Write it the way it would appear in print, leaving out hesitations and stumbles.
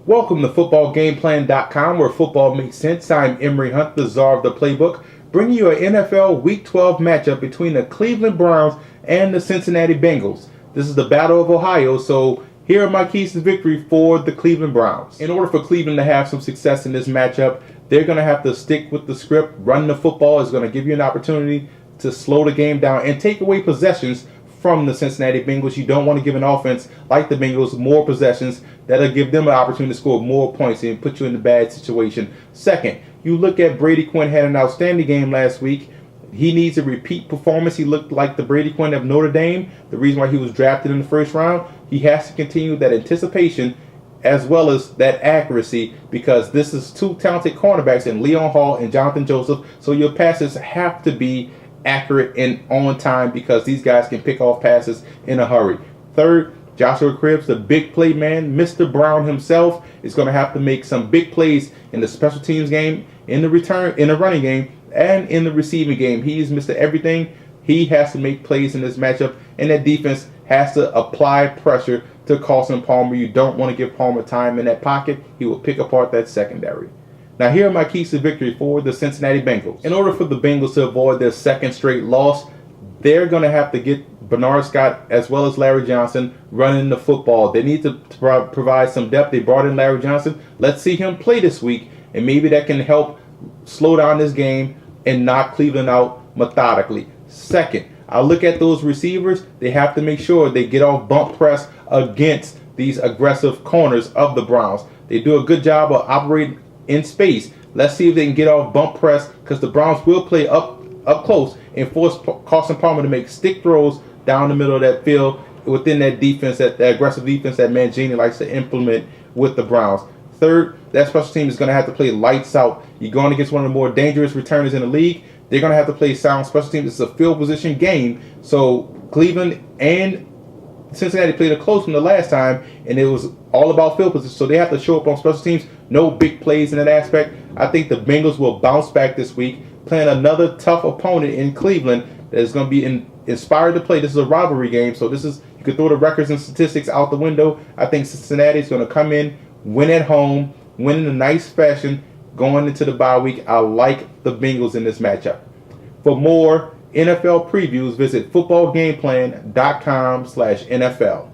Welcome to footballgameplan.com, where football makes sense. I'm Emery Hunt, the czar of the playbook, bringing you an NFL Week 12 matchup between the Cleveland Browns and the Cincinnati Bengals. This is the Battle of Ohio, so here are my keys to victory for the Cleveland Browns. In order for Cleveland to have some success in this matchup, they're going to have to stick with the script. Run the football is going to give you an opportunity to slow the game down and take away possessions from the Cincinnati Bengals. You don't want to give an offense like the Bengals more possessions. That'll give them an opportunity to score more points and put you in a bad situation. Second, you look at Brady Quinn had an outstanding game last week. He needs a repeat performance. He looked like the Brady Quinn of Notre Dame, the reason why he was drafted in the first round. He has to continue that anticipation as well as that accuracy, because this is two talented cornerbacks in Leon Hall and Jonathan Joseph. So your passes have to be accurate and on time, because these guys can pick off passes in a hurry. Third, Joshua Cribbs, the big play man, Mr. Brown himself, is going to have to make some big plays in the special teams game, in the running game, and in the receiving game. He's Mr. Everything. He has to make plays in this matchup, and that defense has to apply pressure to Carson Palmer. You don't want to give Palmer time in that pocket. He will pick apart that secondary. Now, here are my keys to victory for the Cincinnati Bengals. In order for the Bengals to avoid their second straight loss, they're going to have to get Bernard Scott as well as Larry Johnson running the football. They need to provide some depth. They brought in Larry Johnson. Let's see him play this week, and maybe that can help slow down this game and knock Cleveland out methodically. Second, I look at those receivers. They have to make sure they get off bump press against these aggressive corners of the Browns. They do a good job of operating in space. Let's see if they can get off bump press, because the Browns will play up close and force Carson Palmer to make stick throws down the middle of that field within that defense, that aggressive defense that Mangini likes to implement with the Browns. Third, that special team is going to have to play lights out. You're going against one of the more dangerous returners in the league. They're going to have to play sound special teams. It's a field position game. So Cleveland and Cincinnati played a close one the last time, and it was all about field position. So they have to show up on special teams. No big plays in that aspect. I think the Bengals will bounce back this week, playing another tough opponent in Cleveland that is going to be inspired to play. This is a rivalry game, so you could throw the records and statistics out the window. I think Cincinnati is going to come in, win at home, win in a nice fashion going into the bye week. I like the Bengals in this matchup. For more NFL previews, visit footballgameplan.com/NFL.